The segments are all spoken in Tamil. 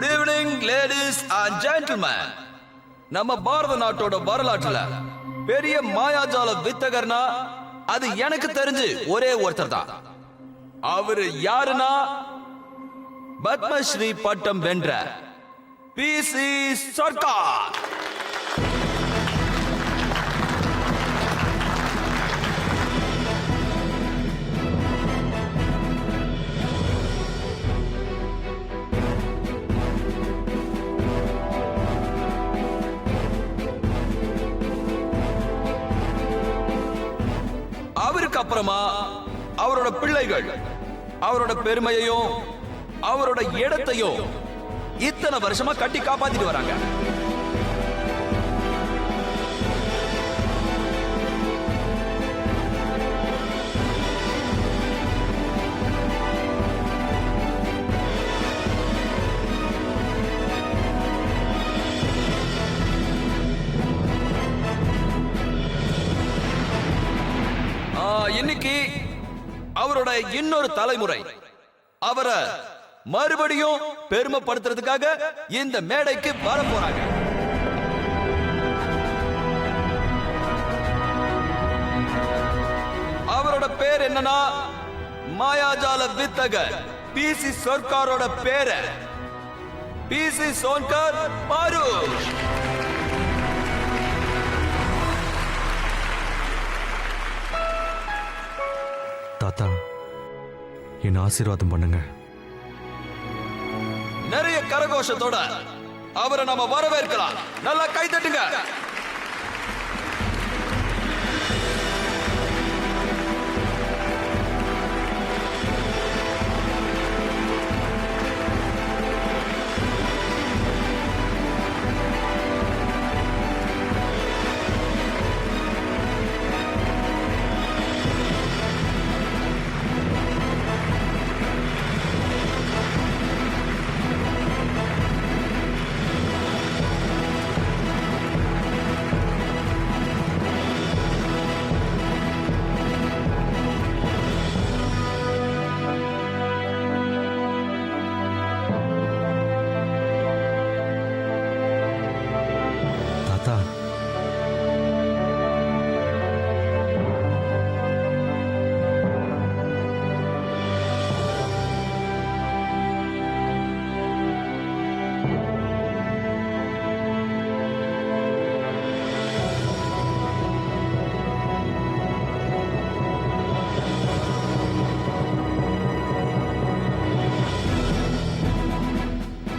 Good evening ladies and gentlemen. நம்ம பாரத நாட்டோட வரலாற்றுல பெரிய மாயாஜால வித்தகர்னா அது எனக்கு தெரிஞ்சு ஒரே ஒருத்தர் தான். அவரு யாருன்னா பத்மஸ்ரீ பட்டம் வென்ற பிசி சர்க்கார். அவருக்கு அப்புறமா அவரோட பிள்ளைகள் அவரோட பெருமையையும் அவரோட இடத்தையும் இத்தனை வருஷமா கட்டி காப்பாத்திட்டு வராங்க. இன்னைக்கு அவரோட இன்னொரு தலைமுறை அவரை மறுபடியும் பெருமைப்படுத்துறதுக்காக இந்த மேடைக்கு வர போறாங்க. அவரோட பேர் என்னன்னா மாயாஜால வித்தகர் பிசி சர்க்காரோட பேரு பிசி சோன்கர் பாருஷ். தாத்தா, என்ன ஆசீர்வாதம் பண்ணுங்க. நிறைய கரகோஷத்தோட அவரை நாம வரவேற்கலாம். நல்லா கை தட்டுங்க.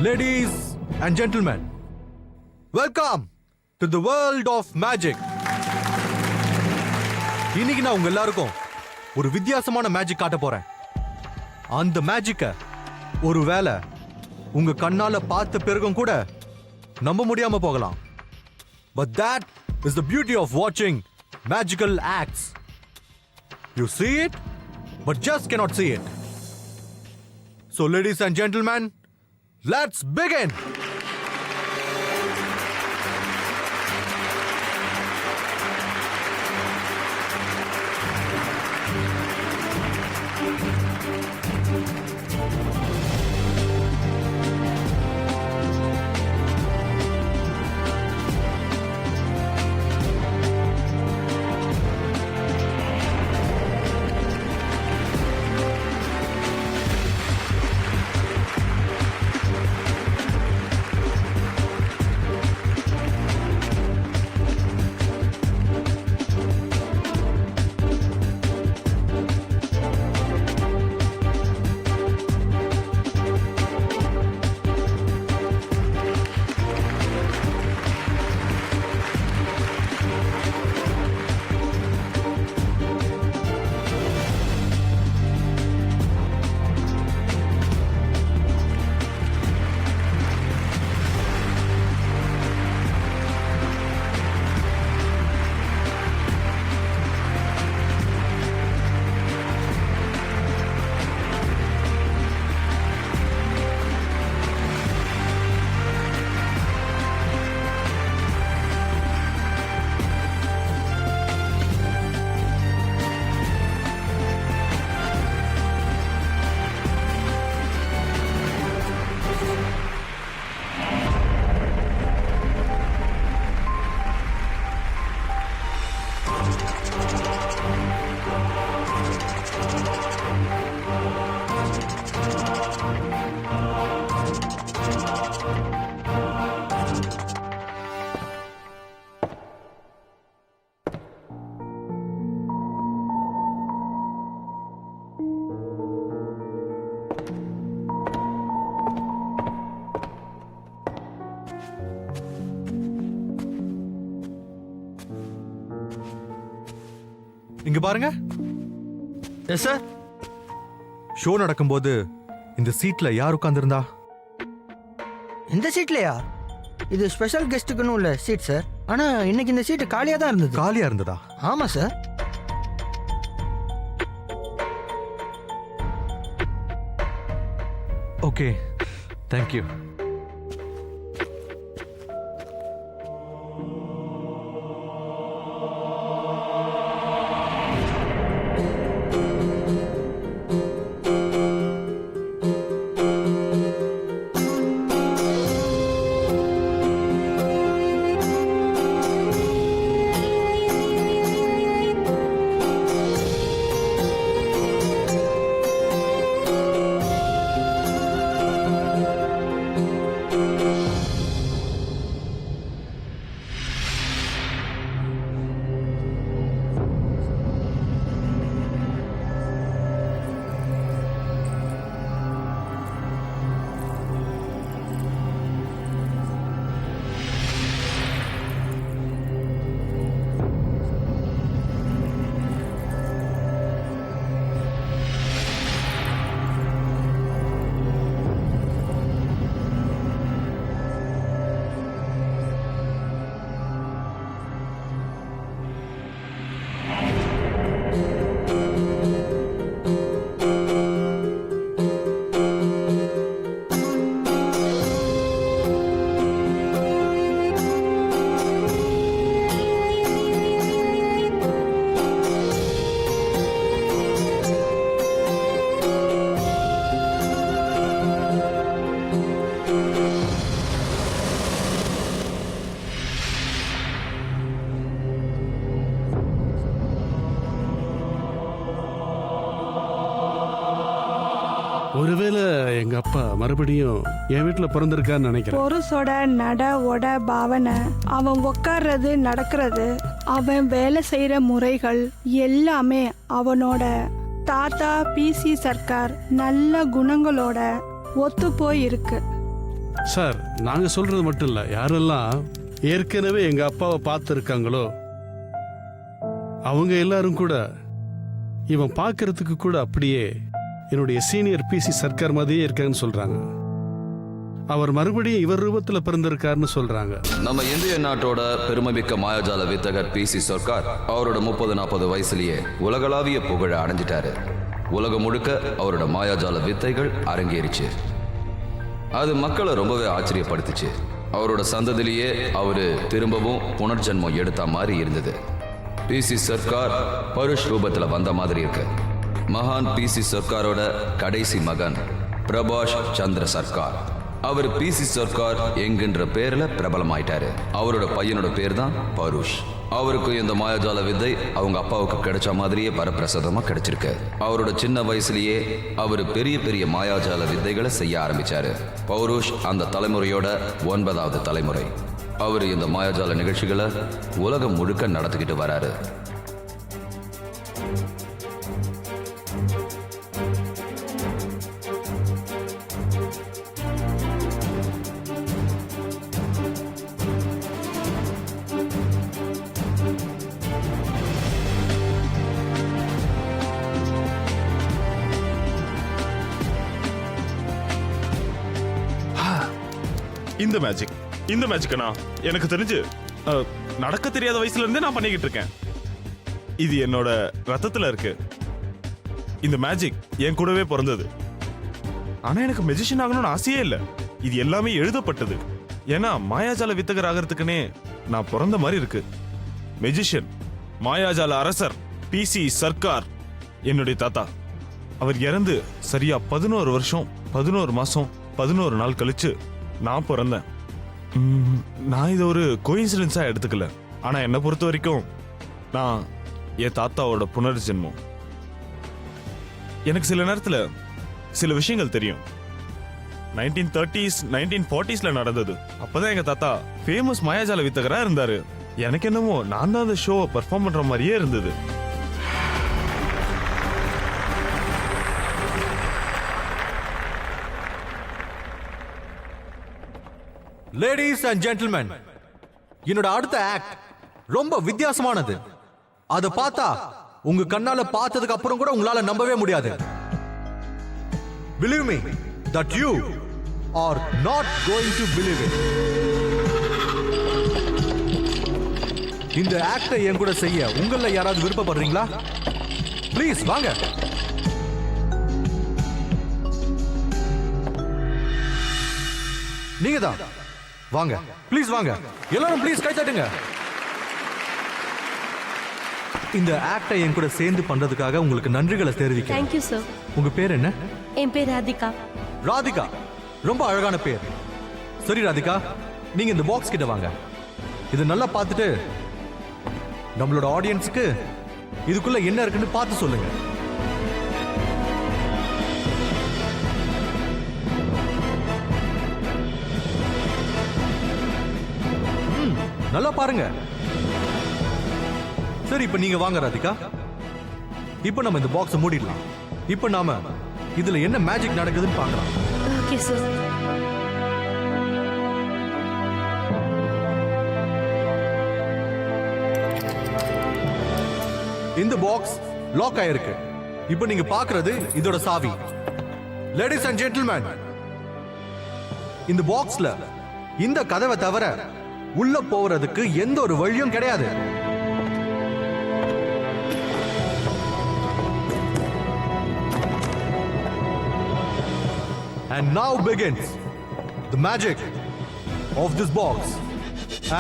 Ladies and gentlemen, welcome to the world of magic. இன்னைக்கு நான் உங்க எல்லாருக்கும் ஒரு வித்தியாசமான மேஜிக் காட்ட போறேன். அந்த மேஜிக்க ஒருவேளை உங்க கண்ணால பார்த்த பிறகும் கூட நம்ப முடியாம போகலாம். But that is the beauty of watching magical acts. You see it, but just cannot see it. So ladies and gentlemen, let's begin! இங்க பாருங்க. Yes sir. ஷோ நடக்கும்போது இந்த சீட்ல யார் உட்கார்ந்திருந்தா? இந்த சீட்லையா? இது ஸ்பெஷல் கெஸ்ட்டுக்குன்னு உள்ள சீட் சார். ஆனா இன்னைக்கு இந்த சீட்டு காலியா தான் இருந்தது. காலியா இருந்ததா? ஆமா சார். Okay, thank you. ஒருவேளை எங்க அப்பா மறுபடியும் என் வீட்டுல பிறந்திருக்கான்னு நினைக்கிறேன். பொருசோட நட ஒட பாவனை, அவன் உட்கார்றது நடக்கிறது, அவன் வேலை செய்யற முறைகள் எல்லாமே அவனோட தாத்தா பிசி சர்க்கார் நல்ல குணங்களோட ஒத்து போய் இருக்கு. சார், நாங்க சொல்றது மட்டும் இல்ல, யாரெல்லாம் ஏற்கனவே எங்க அப்பாவை பார்த்து இருக்காங்களோ அவங்க எல்லாரும் கூட இவன் பார்க்கறதுக்கு கூட அப்படியே என்னுடைய சீனியர் பிசி சர்க்கார் மாதிரியே இருக்கான்னு சொல்றாங்க. அவர் மறுபடியும் இவர் ரூபத்துல பிறந்திருக்காருன்னு சொல்றாங்க. நம்ம இந்திய நாட்டோட பெருமைமிக்க மாயாஜால வித்தகர் பிசி சர்க்கார் அவரோட 30-40 வயசுலயே உலகளாவிய புகழ அடைஞ்சிட்டாரு. உலகம் முழுக்க அவரோட மாயாஜால வித்தைகள் அரங்கேறிச்சு. அது மக்களை ரொம்பவே ஆச்சரியப்படுத்துச்சு. அவரோட சந்ததியிலேயே அவரு திரும்பவும் புனர்ஜென்மம் எடுத்த மாதிரி இருந்தது. பிசி சர்க்கார் பருஷ் ரூபத்துல வந்த மாதிரி இருக்கு. மகான் பிசி சர்க்காரோட கடைசி மகன் பிரபாஷ் சந்திர சர்க்கார். அவர் பிசி சர்க்கார் என்கின்ற பேர்ல பிரபலமாயிட்டாரு. அவரோட பையனோட பேர் தான் பருஷ். அவருக்கு இந்த மாயாஜால வித்தை அவங்க அப்பாவுக்கு கிடைச்ச மாதிரியே வரப்பிரசாதமா கிடைச்சிருக்கு. அவரோட சின்ன வயசுலயே அவர் பெரிய பெரிய மாயாஜால வித்தைகளை செய்ய ஆரம்பிச்சாரு. பௌருஷ் அந்த தலைமுறையோட 9வது தலைமுறை. அவர் இந்த மாயாஜால நிகழ்ச்சிகளை உலகம் முழுக்க நடத்திக்கிட்டு வராரு. இந்த மேஜிக்கனா எனக்கு தெரிஞ்சு நடக்க தெரியாத வயசுல இருந்தே நான் பண்ணிக்கிட்டு இருக்கேன். இது என்னோட ரத்தத்துல இருக்கு. இந்த மேஜிக் என் கூடவே பிறந்தது. ஆனா எனக்கு மெஜிஷியன் ஆகணும்னு ஆசையே இல்லை. இது எல்லாமே எழுதப்பட்டது. ஏன்னா மாயாஜால வித்தகர் ஆகிறதுக்குன்னே நான் பிறந்த மாதிரி இருக்கு. மெஜிஷியன், மாயாஜால அரசர் பிசி சர்க்கார் என்னுடைய தாத்தா. அவர் இறந்து சரியா 11 வருஷம் 11 மாசம் 11 நாள் கழிச்சு நான் பிறந்தேன். நான் இதை ஒரு கோயின்சிடன்ஸா எடுத்துக்கல. ஆனா என்னை பொறுத்த வரைக்கும் நான் என் தாத்தாவோட புனர்ஜென்மம். எனக்கு சில நேரத்துல சில விஷயங்கள் தெரியும். 1930s 1940sல நடந்தது. அப்பதான் எங்க தாத்தா ஃபேமஸ் மாயாஜால வித்தகரா இருந்தாரு. எனக்கு என்னமோ நான் தான் அந்த ஷோவை பெர்ஃபார்ம் பண்ற மாதிரியே இருந்தது. லேடிஸ் அண்ட் ஜென்டில்மேன், என்னோட அடுத்த ஆக்ட் ரொம்ப வித்தியாசமானது. அதை பார்த்தா உங்க கண்ணால பார்த்ததுக்கு அப்புறம் கூட உங்களால நம்பவே முடியாது. Believe me that you are not going to believe it. இந்த ஆக்டை என் கூட செய்ய உங்கள யாராவது விருப்பப்படுறீங்களா? ப்ளீஸ் வாங்க. நீங்க தான் வாங்க, ப்ளீஸ் வாங்க எல்லாரும், ப்ளீஸ் கை தட்டுங்க. இந்த ஆக்டை என் கூட சேர்ந்து பண்றதுக்காக உங்களுக்கு நன்றிகளை தெரிவிக்கிறேன். Thank you, sir. உங்க பேர் என்ன? என் பேர் ராதிகா. ராதிகா, ரொம்ப அழகான பேர். சரி ராதிகா, நீங்க இந்த பாக்ஸ் கிட்ட வாங்க. இதை நல்லா பார்த்துட்டு நம்மளோட ஆடியன்ஸுக்கு இதுக்குள்ள என்ன இருக்குன்னு பார்த்து சொல்லுங்க. நல்லா பாருங்க. சரி, இப்ப நீங்க வாங்க ராதிகா. இப்ப நம்ம இந்த பாக்ஸை மூடிடலாம். இப்ப நாம இதுல என்ன மேஜிக் நடக்குதுன்னு பார்க்கலாம். Okay sir. இந்த பாக்ஸ் லாக் ஆயிருக்கு. இப்ப நீங்க பார்க்கிறது இதோட சாவி. லேடிஸ் அண்ட் ஜென்டில்மேன், இந்த பாக்ஸ்ல இந்த கதவை தவிர உள்ள போறதுக்கு எந்த ஒரு வழியும் கிடையாது. And now begins the magic of this box.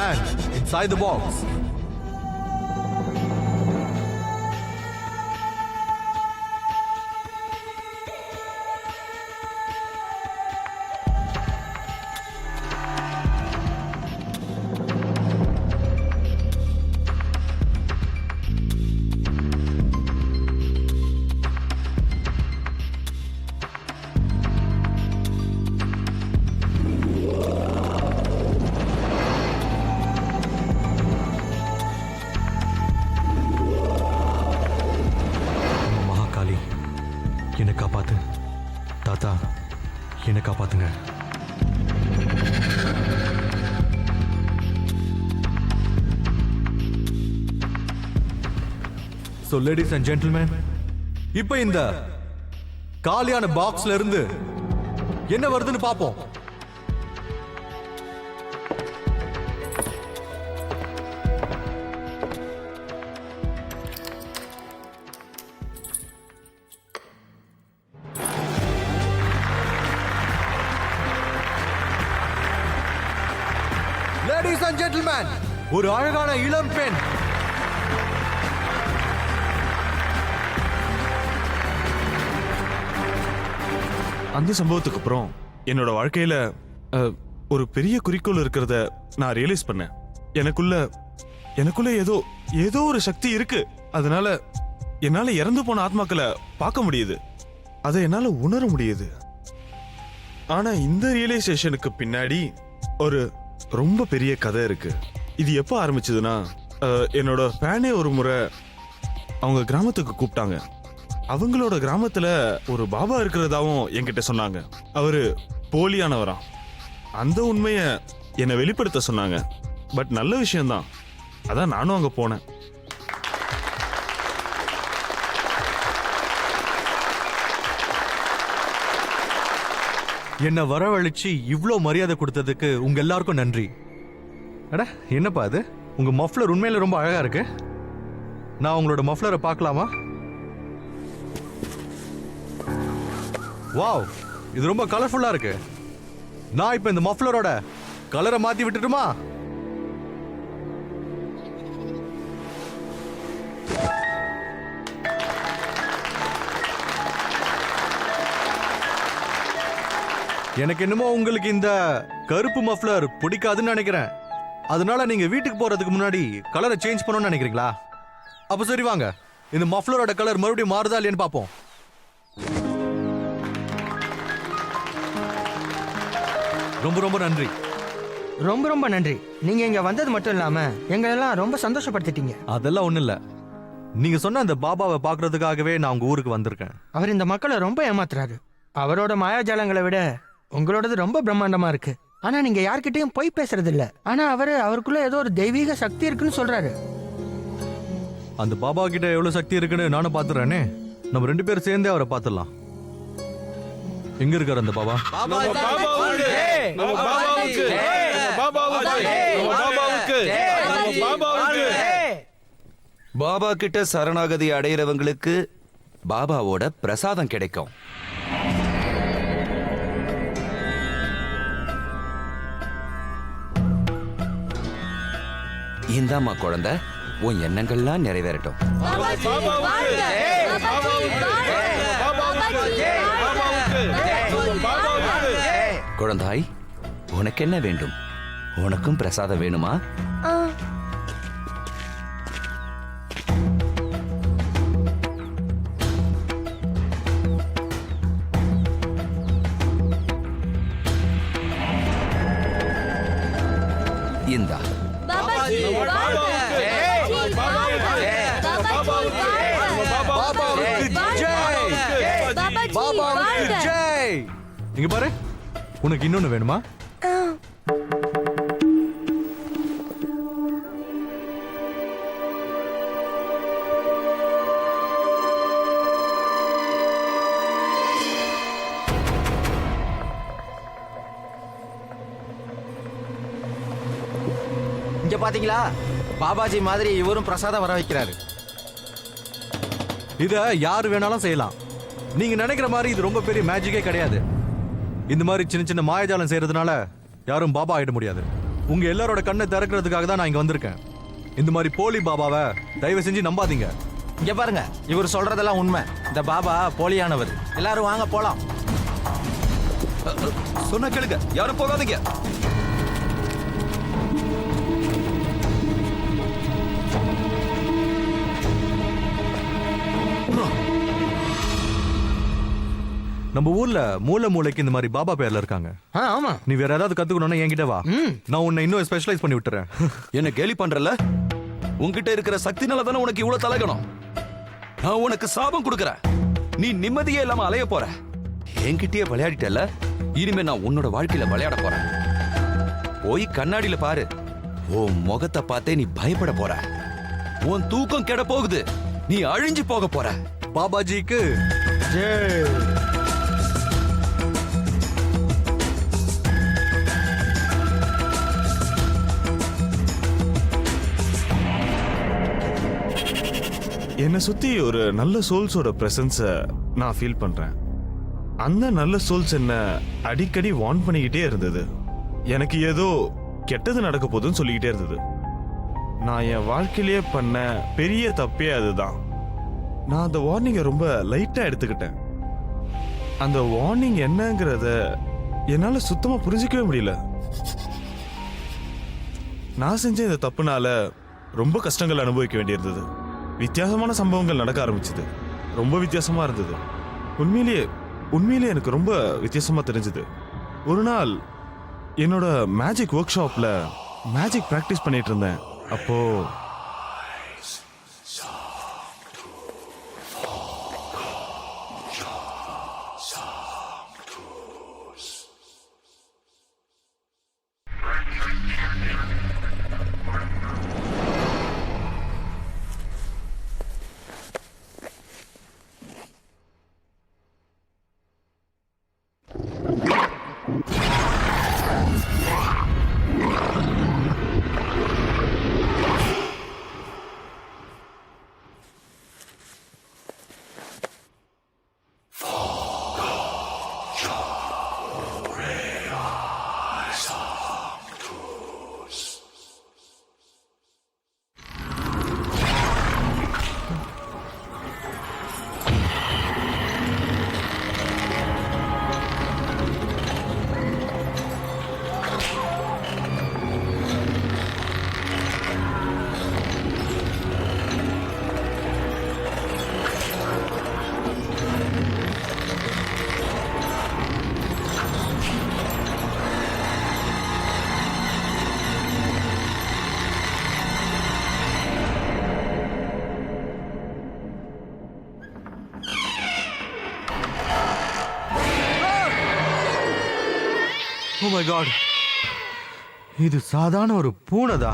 And inside the box, என்னை காப்பாத்து தாத்தா, என்னை காப்பாத்துங்க. So ladies and gentlemen, இப்போ இந்த காலியான பாக்ஸ்ல இருந்து என்ன வருதுன்னு பாப்போம். Ladies and gentlemen, ஒரு அழகான இளம் பெண். அந்த சம்பவத்துக்கு அப்புறம் என்னோட வாழ்க்கையில ஒரு பெரிய குறிக்கோள் இருக்கிறத நான் ரியலைஸ் பண்ணேன். எனக்குள்ள ஏதோ ஒரு சக்தி இருக்கு. அதனால என்னால இறந்து போன ஆத்மாக்களை பார்க்க முடியுது, அதை என்னால உணர முடியுது. ஆனா இந்த ரியலைசேஷனுக்கு பின்னாடி ஒரு ரொம்ப பெரிய கதை இருக்கு. இது எப்போ ஆரம்பிச்சதுன்னா, என்னோட ஃபேனே ஒரு முறை அவங்க கிராமத்துக்கு கூப்பிட்டாங்க. அவங்களோட கிராமத்துல ஒரு பாபா இருக்கிறதாவும் என்கிட்ட சொன்னாங்க. அவரு போலியானவராம். அந்த உண்மையை என்னை வெளிப்படுத்த சொன்னாங்க. பட் நல்ல விஷயம்தான், அதான் நானும் அங்க போனேன். என்ன வரவழைச்சு இவ்ளோ மரியாதை கொடுத்ததுக்கு உங்க எல்லாருக்கும் நன்றி. அட என்னப்பா அது, உங்க மஃப்ளர் உண்மையில ரொம்ப அழகா இருக்கு. நான் உங்களோட மஃப்ளரை பார்க்கலாமா? வாவ், இது ரொம்ப கலர்ஃபுல்லா இருக்கு. நான் இப்ப இந்த மஃப்ளரோட கலரை மாத்தி விட்டுட்டுமா? எனக்கு என்னமோ உங்களுக்கு இந்த கருப்பு மஃப்ளர் பிடிக்காதுன்னு நினைக்கிறேன். அதனால நீங்க வீட்டுக்கு போறதுக்கு முன்னாடி கலரை சேஞ்ச் பண்ணணும்னு நினைக்கிறீங்களா? அப்ப சரி வாங்க, இந்த மஃப்ளரோட கலர் மறுபடியும் மாறுதா இல்லையான்னு பார்ப்போம். ரொம்ப ரொம்ப நன்றி. ரொம்ப ரொம்ப நன்றி. நீங்க இங்க வந்தது மட்டும் இல்லாம எங்களெல்லாம் ரொம்ப சந்தோஷப்படுத்திட்டீங்க. அதெல்லாம் ஒண்ணு இல்ல, நீங்க சொன்ன அந்த பாபாவை பார்க்கறதுக்காகவே நான் உங்க ஊருக்கு வந்திருக்கேன். அவர் இந்த மக்களை ரொம்ப ஏமாத்துறாரு. அவரோட மாயாஜாலங்களை விட உங்களோடது ரொம்ப பிரம்மாண்டமா இருக்கு. ஆனா நீங்க யார்கிட்டயும் போய் பேசுறது இல்ல. ஆனா அவருக்குள்ள ஏதோ ஒரு தெய்வீக சக்தி இருக்குன்னு சொல்றாரு. அந்த பாபா கிட்ட எவ்வளவு சக்தி இருக்குன்னு நானும் பாத்துறேனே. நம்ம 2 பேரும் சேர்ந்தே அவரை பாத்துடலாம். எங்க இருக்காரு அந்த பாபா? பாபா கிட்ட சரணாகதி அடையிறவங்களுக்கு பாபாவோட பிரசாதம் கிடைக்கும். இந்தாம்மா குழந்தை, உன் எண்ணங்கள்லாம் நிறைவேறட்டும். குழந்தாய், உனக்கு என்ன வேண்டும்? உனக்கும் பிரசாதம் வேணுமா? இந்தா. இங்க பாரு, உனக்கு இன்னொன்னு வேணுமா? இங்க பாத்தீங்களா, பாபாஜி மாதிரி இவரும் பிரசாதம் வர வைக்கிறாரு. இத யாரு வேணாலும் செய்யலாம். நீங்க நினைக்கிற மாதிரி இது ரொம்ப பெரிய மேஜிக்கே கிடையாது. இந்த மாதிரி சின்ன சின்ன மாயஜாலம் செய்யறதுனால யாரும் பாபா ஆயிட முடியாது. உங்க எல்லாரோட கண்ணை திறக்கிறதுக்காக தான் நான் இங்க வந்திருக்கேன். இந்த மாதிரி போலி பாபாவை தயவு செஞ்சு நம்பாதீங்க. இங்க பாருங்க, இவர் சொல்றதெல்லாம் உண்மை. இந்த பாபா போலியானவர். எல்லாரும் வாங்க போலாம். சொன்ன கேளுங்க, யாரும் போகாதீங்க. நம்ம ஊர்ல மூளைக்கு இந்த மாதிரி பாபா பேர்ல இருக்காங்க. ஆமா. நீ வேற ஏதாவது கத்துக்கணும்னா என்கிட்ட வா. நான் உன்னை இன்னும் ஸ்பெஷலைஸ் பண்ணி விட்டுறேன். என்ன கேலி பண்றல? உன்கிட்ட இருக்கிற சக்தினால தானே உனக்கு இவ்வளவு தலைகணும். நான் உனக்கு சாபம் கொடுக்கறேன். நீ நிம்மதியே இல்லாம அலைய போற. என்கிட்டயே விளையாடிட்டல, இனிமே நான் உன்னோட வாழ்க்கையில விளையாட போறேன். போய் கண்ணாடியில பாரு. உன் முகத்தை பார்த்தே நீ பயப்பட போற. உன் தூக்கம் கெட போகுது. நீ அழிஞ்சு போக போற. பாபாஜிக்கு என்னை சுத்தி ஒரு நல்ல சோல்ஸோட பிரசன்ஸ நான் ஃபீல் பண்றேன். அந்த நல்ல சோல்ஸ் என்ன அடிக்கடி வார்ன் பண்ணிக்கிட்டே இருந்தது. எனக்கு ஏதோ கெட்டது நடக்க போகுதுன்னு சொல்லிக்கிட்டே இருந்தது. நான் என் வாழ்க்கையிலேயே பண்ண பெரிய தப்பே அதுதான். நான் அந்த வார்னிங்கை ரொம்ப லைட்டா எடுத்துக்கிட்டேன். அந்த வார்னிங் என்னங்கிறத என்னால சுத்தமா புரிஞ்சிக்கவே முடியல. நான் செஞ்ச இந்த தப்புனால ரொம்ப கஷ்டங்கள் அனுபவிக்க வேண்டியிருந்தது. வித்தியாசமான சம்பவங்கள் நடக்க ஆரம்பிச்சது. ரொம்ப வித்தியாசமா இருந்தது. உண்மையிலேயே எனக்கு ரொம்ப வித்தியாசமா தெரிஞ்சது. ஒரு நாள் என்னோட மேஜிக் ஒர்க் ஷாப்ல மேஜிக் பிராக்டிஸ் பண்ணிட்டு இருந்தேன். அப்போ Oh my God. இது சாதாரண ஒரு பூனைதா?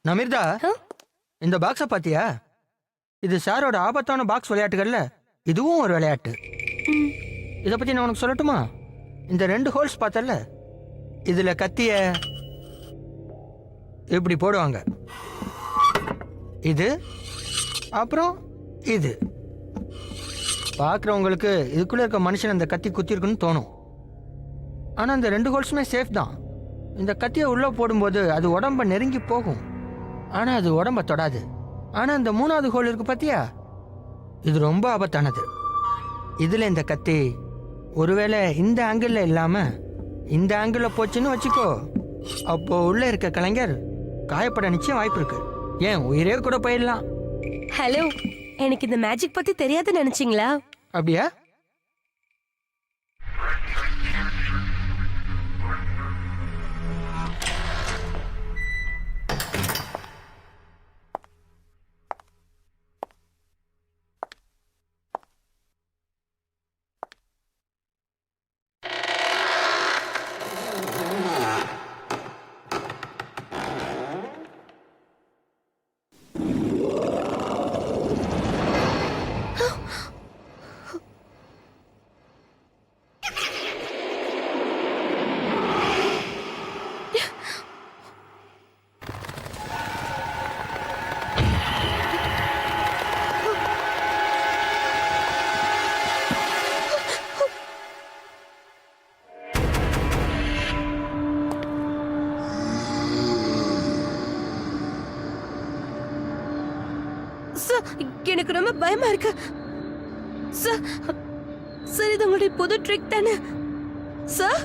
நமிர்தா, இந்த பாக்ஸை பாத்தியா? இது சாரோட ஆபத்தான பாக்ஸ் விளையாட்டுகள்ல இதுவும் ஒரு விளையாட்டு. இதை பத்தி நான் உனக்கு சொல்லட்டுமா? இந்த 2 ஹோல்ஸ் பார்த்தல, இதுல கத்திய இப்படி போடுவாங்க. இது அப்புறம் இது. பார்க்குறவங்களுக்கு இதுக்குள்ள இருக்க மனுஷன் அந்த கத்தி குத்திருக்குன்னு தோணும். ஆனா இந்த 2 ஹோல்ஸுமே சேஃப் தான். இந்த கத்தியை உள்ள போடும்போது அது உடம்ப நெருங்கி போகும், ஆனா அது உடம்ப தொடாது. ஆனா இந்த 3வது ஹோல் இருக்கு பாத்தியா, இது ரொம்ப ஆபத்தானது. இதுல இந்த கத்தி ஒருவேளை இந்த ஆங்கிள் இல்லாம இந்த ஆங்கிள் போச்சுன்னு வச்சுக்கோ, அப்போ உள்ள இருக்க கலைஞர் காயப்பட நிச்சயம் வாய்ப்பு இருக்கு. ஏன் உயிரே கூட போயிடலாம். ஹலோ, எனக்கு இந்த மேஜிக் பத்தி தெரியாதுன்னு நினைச்சீங்களா? அப்படியா? சார், எனக்கு ரொம்ப பயமா இருக்கு சார். சார், இது உங்களுடைய புது ட்ரிக் தானே சார்?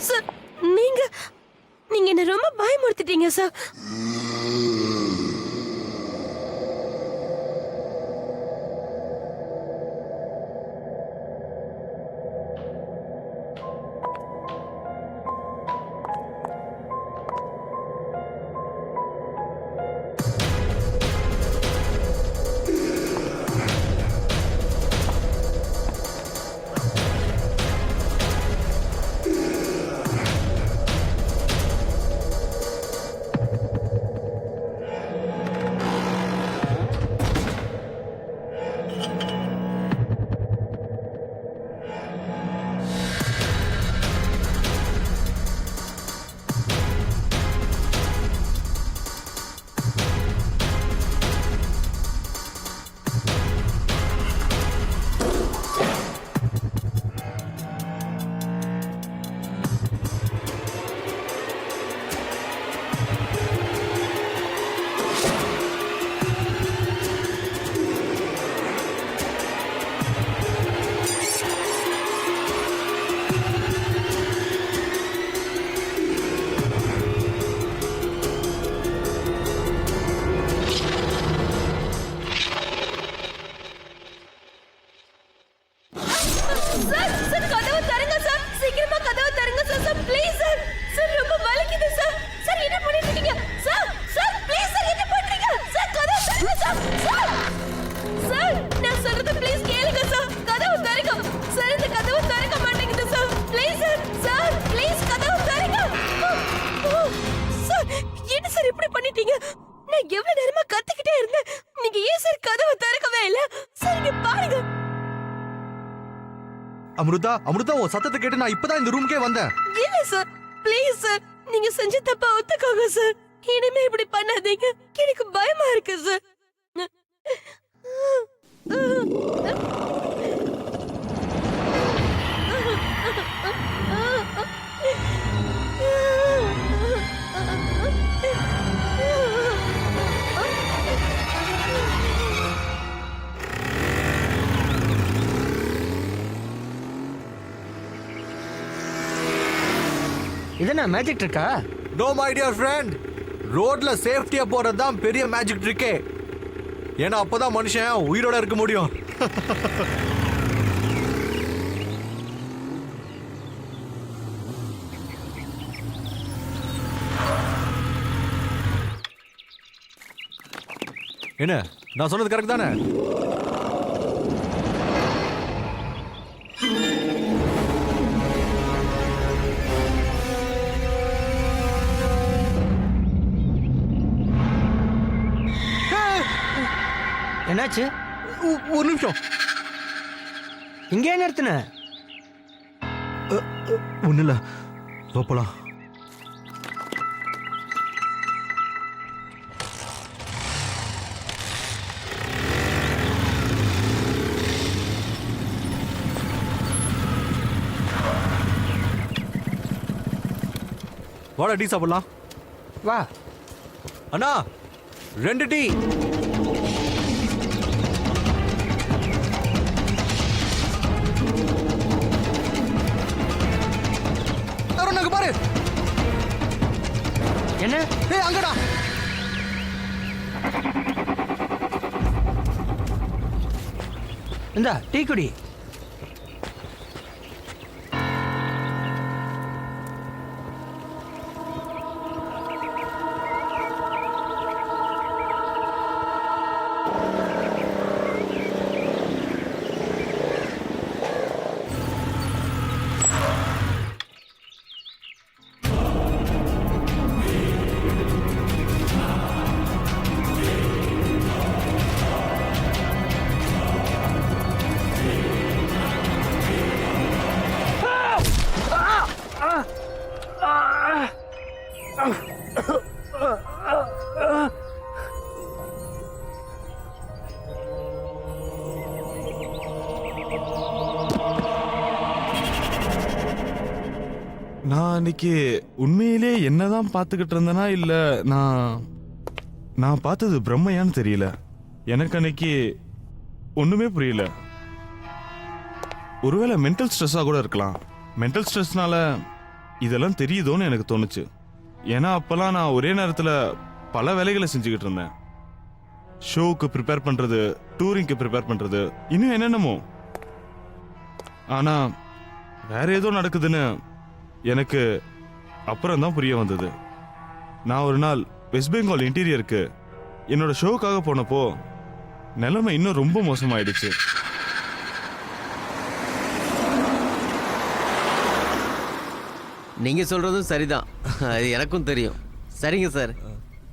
சார், நீங்க என்ன ரொம்ப பயமுறுத்திட்டீங்க சார். அமிர்தா, அமிர்தா, உன் சத்தத்தை கேட்டு நான் இப்பதான் இந்த ரூம்க்கே வந்தேன். இல்ல சார், ப்ளீஸ் சார், நீங்க செஞ்ச தப்பா ஒத்துக்கோங்க சார். இனிமே இப்படி பண்ணாதீங்க, எனக்கு பயமா இருக்கு சார். இது என்ன மேஜிக் ட்ரிக்கா? நோ மை டியர் ஃப்ரெண்ட், ரோட்ல சேஃப்டியா போறது தான் பெரிய மேஜிக் ட்ரிக்கே. ஏன்னா அப்பதான் மனுஷன் உயிரோட இருக்க முடியும். என்ன நான் சொன்னது கரெக்ட் தானே? என்னாச்சு? ஒரு நிமிஷம். இங்கே நிறுத்தின? ஒன்றும் இல்லை, போகலாம். வாடா டீ சாப்பிடலாம். வா. அண்ணா 2 டீ. பாரு. என்ன? ஏய் அங்கடா. இந்தா டீ குடி. நான் அன்னைக்கு உண்மையிலே என்னதான் பார்த்துக்கிட்டு இருந்தேனா இல்ல நான் பார்த்தது பிரம்மையான்னு தெரியல. எனக்கு அன்னைக்கு ஒண்ணுமே புரியல. ஒருவேளை மென்டல் ஸ்ட்ரெஸ்ஸா கூட இருக்கலாம். மென்டல் ஸ்ட்ரெஸ்னால இதெல்லாம் தெரியுதோன்னு எனக்கு தோணுச்சு. ஏன்னா அப்பெல்லாம் நான் ஒரே நேரத்துல பல வேலைகளை செஞ்சுக்கிட்டு இருந்தேன். ஷோவுக்கு ப்ரிப்பேர் பண்றது, டூரிங்க்கு ப்ரிப்பேர் பண்றது, இன்னும் என்னென்னமோ. ஆனா வேற ஏதோ நடக்குதுன்னு எனக்கு அப்புறம் தான் புரிய வந்தது. நான் ஒரு நாள் வெஸ்ட் பெங்கால் இன்டீரியருக்கு என்னோட ஷோவுக்காக போனப்போ நிலைமை இன்னும் ரொம்ப மோசமாயிடுச்சு. நீங்க சொல்றதும் சரிதான், அது எனக்கும் தெரியும். சரிங்க சார்,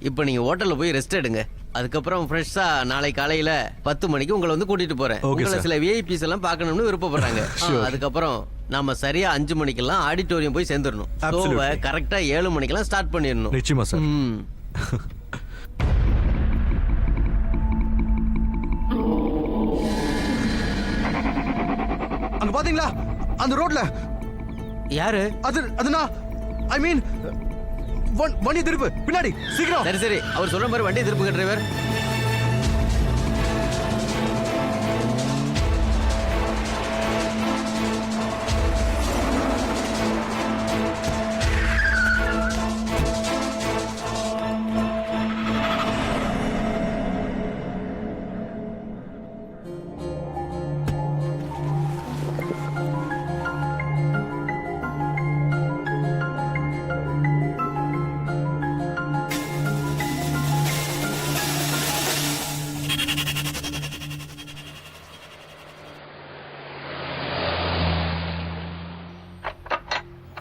இப்போ நீங்க ஹோட்டல்ல போய் ரெஸ்ட் எடுங்க. அதுக்கப்புறம் ஃப்ரெஷ்ஷா நாளை காலையில 10 மணிக்கு உங்களை வந்து கூட்டிட்டு போறேன். உங்களை சில விஐபிஸ் எல்லாம் பார்க்கணும்னு விருப்பப்படுறாங்க. அதுக்கப்புறம் நாம சரியா 5 மணிக்கெல்லாம் ஆடிட்டோரியம் போய் சேர்ந்துடணும். ஷோவை கரெக்டா 7 மணிக்கெல்லாம் ஸ்டார்ட் பண்ணிடணும். நிச்சயமா சார். அங்க பாத்தீங்களா அந்த ரோட்ல? யாரு அது? அதுனா ஐ மீன் வண்டி திருப்பு பின்னாடி சீக்கிரம். சரி சரி, அவர் சொல்ற மாதிரி வண்டி திருப்புங்க டிரைவர்.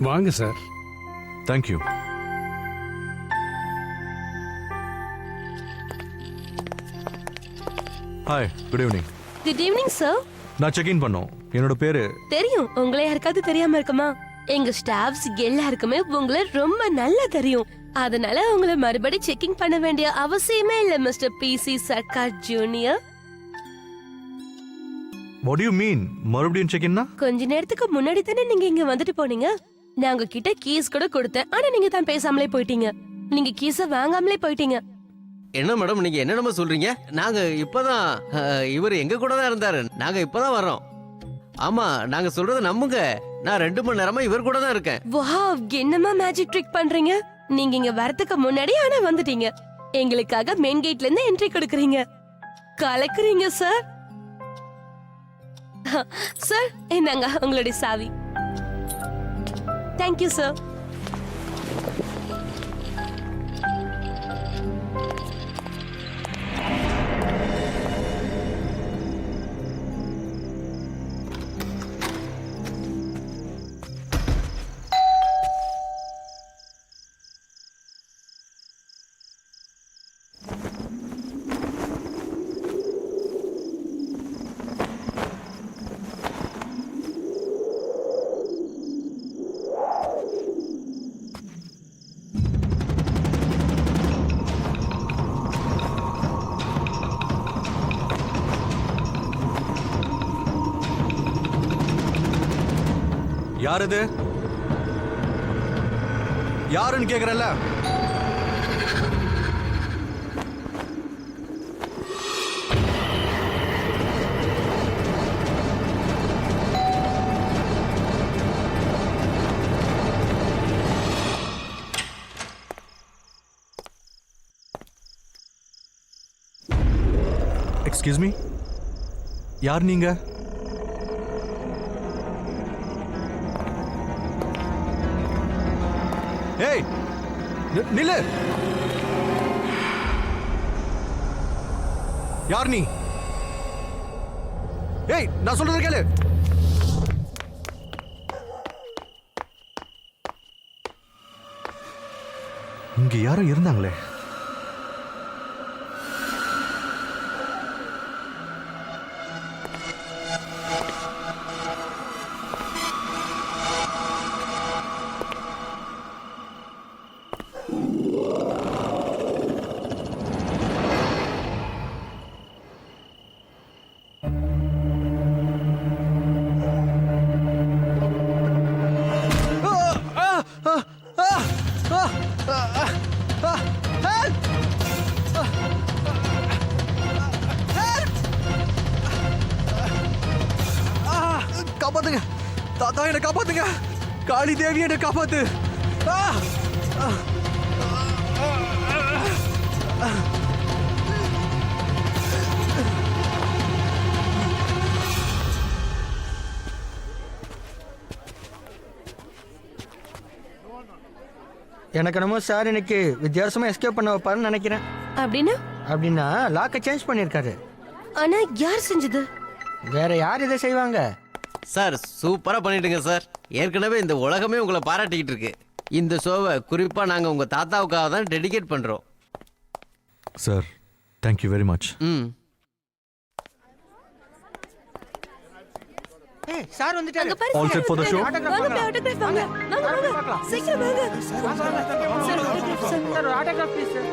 வாங்க sir. Thank you. Hi, good evening. Good evening sir. நான் செக் இன் பண்ணோம். என்னோட பேரு தெரியும். உங்களை யாருக்காவது தெரியாம இருக்குமா? எங்க ஸ்டாஃப்ஸ் எல்லாருக்குமே உங்களை ரொம்ப நல்லா தெரியும். அதனால உங்களை மறுபடி செக்கிங் பண்ண வேண்டிய அவசியமே இல்ல mister P C Sarkar junior. What do you mean? மறுபடியும் செக் இன்னா? கொஞ்ச நேரத்துக்கு முன்னாடி தானே நீங்க இங்க வந்துட்டு போனீங்க. நான் உங்ககிட்ட கீஸ் கூட கொடுத்தேன். ஆனா நீங்க தான் பேசாமலே போயிட்டீங்க. நீங்க கீஸ வாங்காமலே போயிட்டீங்க. என்ன மேடம் நீங்க என்னென்னமோ சொல்றீங்க? நாங்க இப்பதான் இவர் எங்க கூட தான் இருந்தாரு. நாங்க இப்பதான் வர்றோம். ஆமா, நாங்க சொல்றத நம்புங்க. நான் 2 மணி நேரமா இவர் கூட தான் இருக்கேன். வாவ், என்னமா மேஜிக் ட்ரிக் பண்றீங்க? நீங்க இங்க வரதுக்கு முன்னாடி ஆனா வந்துட்டீங்க. எங்களுக்காக மெயின் கேட்ல இருந்து என்ட்ரி கொடுக்கறீங்க. கலக்குறீங்க சார். சார், இந்தாங்க உங்களுடைய சாவி. Thank you sir. யார் இது? யாருன்னு கேக்குறல்ல? எக்ஸ்கியூஸ் மீ, யார் நீங்க? ஏய், நில்லு! யார் நீ? ஏய், நான் சொல்றது கேளு. இங்க யாரும் இருந்தாங்களே. காப்பாத்துங்க தாத்தா, என்ன காப்பாத்துங்க. காளி தேவி, என்ன காப்பாத்து. எனக்கு என்னமோ சார் இன்னைக்கு வித்தியாசமா எஸ்கேப் பண்ண வைப்பாருன்னு நினைக்கிறேன். அப்படின்னா லாக்கை சேஞ்ச் பண்ணியிருக்காரு. ஆனா யார் செஞ்சது? வேற யார் இதை செய்வாங்க? சார், சூப்பரா பண்ணிட்டுங்க சார். ஏற்கனவே இந்த உலகமே உங்களை பாராட்டிக்கிட்டு இருக்கு. இந்த ஷோவை குறிப்பா நாங்க உங்க தாத்தாவுக்காக தான் டெடிகேட் பண்றோம். Sir, thank you very much. ஏய், சார் வந்துட்டாரு. அங்க பாருங்க. All set for the show? வாங்க, autograph வாங்க. வாங்க. சீக்கிரம் வாங்க. சார், ஒரு autograph please, சார்.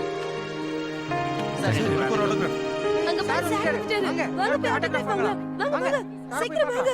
அங்க பாருங்க, சார் வந்துட்டாரு. வாங்க, autograph வாங்க. வாங்க. சீக்கிரம் வாங்க.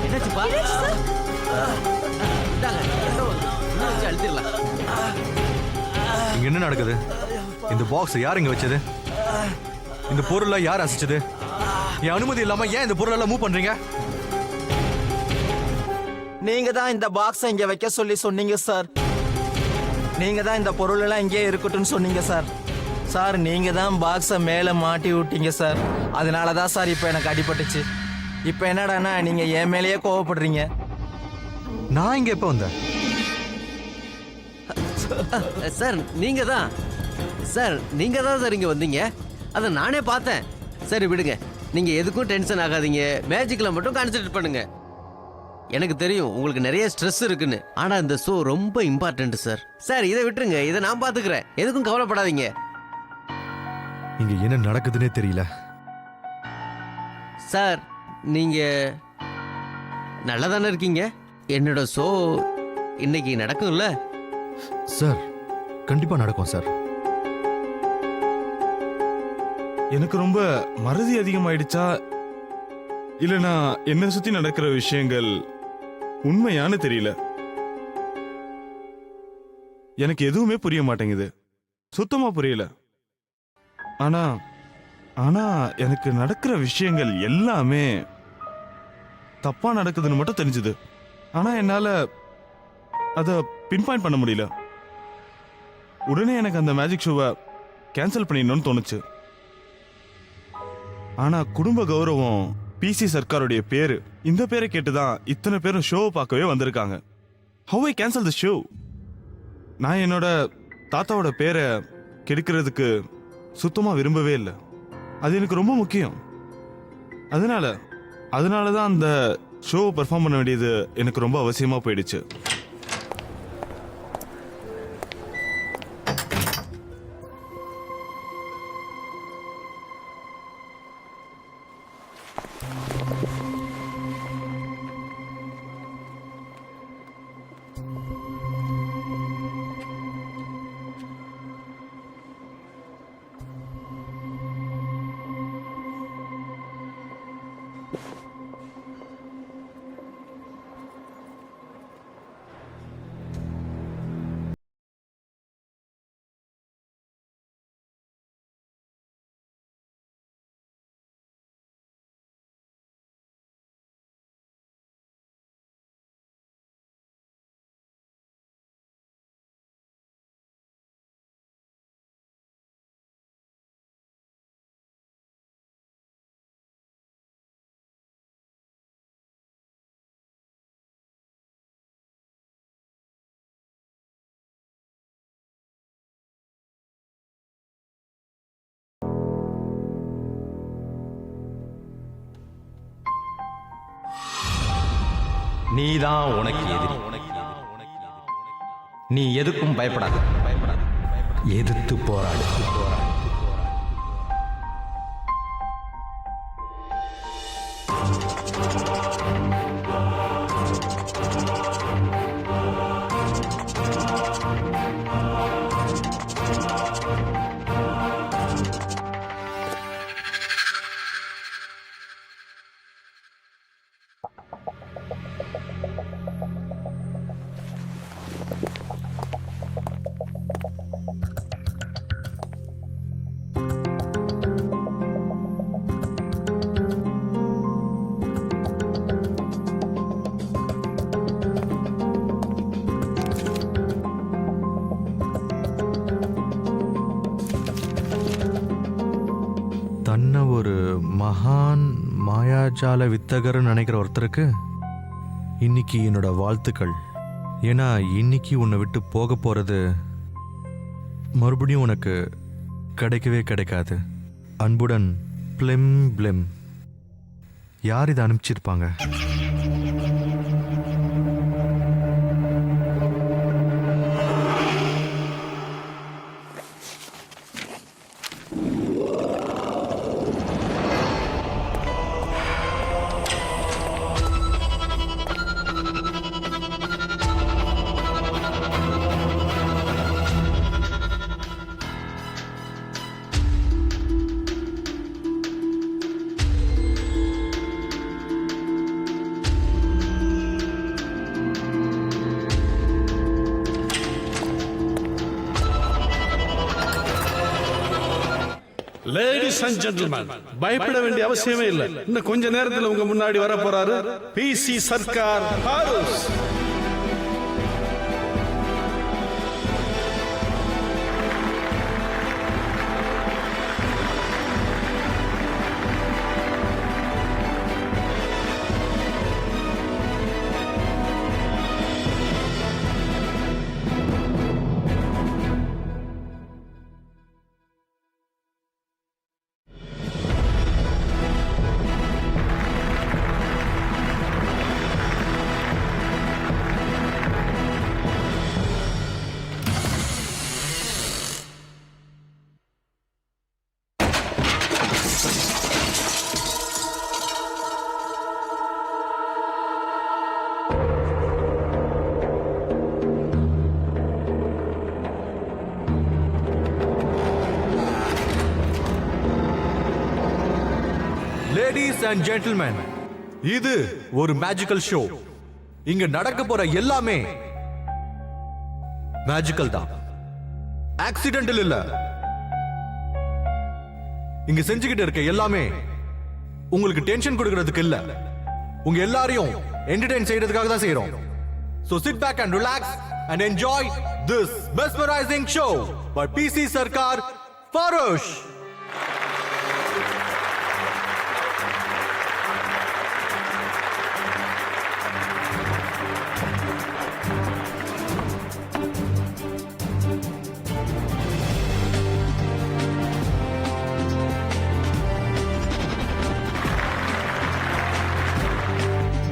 என்னாச்சுப்பா? அழுத்திடலாம். இங்க என்ன நடக்குது? இந்த பாக்ஸ் யார் இங்க வச்சது? இந்த பொருளை யார் அசைச்சது? என் அனுமதி இல்லாம ஏன் இந்த பொருளெல்லாம் மூவ் பண்றீங்க? நீங்க தான் இந்த பாக்ஸை இங்க வைக்க சொல்லி சொன்னீங்க சார். நீங்க தான் இந்த பொருள் எல்லாம் இங்கே இருக்கட்டும்னு சொன்னீங்க சார். சார், நீங்க தான் பாக்ஸை மேல மாட்டி விட்டீங்க சார். அதனால தான் சார் இப்போ எனக்கு அடிபட்டுச்சு. இப்போ என்னடான்னா நீங்க என் மேலேயே கோவப்படுறீங்க. நான் இங்க எப்ப வந்தேன்? சார், நீங்க தான் சார் இங்க வந்தீங்க. அதை நானே பார்த்தேன். சரி விடுங்க, நீங்க எதுக்கும் டென்ஷன் ஆகாதீங்க. மேஜிக்ல மட்டும் கான்சென்ட்ரேட் பண்ணுங்க. எனக்கு தெரியும் உங்களுக்கு நிறைய ஸ்ட்ரெஸ் இருக்குன்னு. ஆனா இந்த ஷோ ரொம்ப இம்பார்ட்டன்ட் சார். சார், இதை விட்டுருங்க, இதை நான் பாத்துக்கிறேன். எதுக்கும் கவலைப்படாதீங்க. இங்க என்ன நடக்குதுன்னே தெரியல. சார், நீங்க நல்லா தானே இருக்கீங்க? என்னோட ஷோ இன்னைக்கு நடக்கும்ல? சார் கண்டிப்பா நடக்கும் சார். எனக்கு ரொம்ப மறதி அதிகமாயிடுச்சா இல்லனா என்ன சுத்தி நடக்கிற விஷயங்கள் உண்மையானு தெரியல. எனக்கு எதுவுமே புரிய மாட்டேங்குது, சுத்தமா புரியல. ஆனா ஆனா எனக்கு நடக்கிற விஷயங்கள் எல்லாமே தப்பா நடக்குதுன்னு மட்டும் தெரிஞ்சுது. ஆனா என்னால அத பின் பாயிண்ட் பண்ண முடியல. உடனே எனக்கு அந்த மேஜிக் ஷோவை கேன்சல் பண்ணிடணும்னு தோணுச்சு. ஆனா குடும்ப கௌரவம், பிசி சர்க்காருடைய பேரு, இந்த பேரை கேட்டுதான் இத்தனை பேரும் ஷோவை பார்க்கவே வந்திருக்காங்க. How I cancel the show? நான் என்னோட தாத்தாவோட பேரை கெடுக்கிறதுக்கு சுத்தமா விரும்பவே இல்லை. அது எனக்கு ரொம்ப முக்கியம். அதனால தான் அந்த ஷோவை பெர்ஃபார்ம் பண்ண வேண்டியது எனக்கு ரொம்ப அவசியமா போயிடுச்சு. நீதான் உனக்கு எதிரி. நீ எதுக்கும் பயப்படாத, எதிர்த்து போராடு. தன்னை ஒரு மகான் மாயாஜால வித்தகர்னு நினைக்கிற ஒருத்தருக்கு இன்னைக்கு என்னோட வாழ்த்துக்கள். ஏன்னா இன்னைக்கு உன்னை விட்டு போக போறது மறுபடியும் உனக்கு கிடைக்கவே கிடைக்காது. அன்புடன் பிளிம் பிளிம். யார் இதை அனுப்பிச்சிருப்பாங்க? லேடிஸ் அண்ட் ஜென்டில்மேன், பயப்பட வேண்டிய அவசியமே இல்லை. இன்னும் கொஞ்ச நேரத்தில் உங்க முன்னாடி வர போறாரு பிசி சர்க்கார் ஹாரூஸ். லேடிஸ் அண்ட் ஜென்டில்மேன், இது ஒரு மேஜிக்கல் ஷோ. இங்க நடக்க போற எல்லாமே மேஜிக்கல் தான், ஆக்சிடென்டல் இல்ல. இங்க செஞ்சுக்கிட்டு இருக்க எல்லாமே உங்களுக்கு டென்ஷன் கொடுக்கிறதுக்கு இல்ல, உங்க எல்லாரையும் என்டர்டெயின் செய்யறதுக்காக தான் செய்யறோம். So sit back and relax and enjoy this mesmerizing show by PC Sarkar Farush.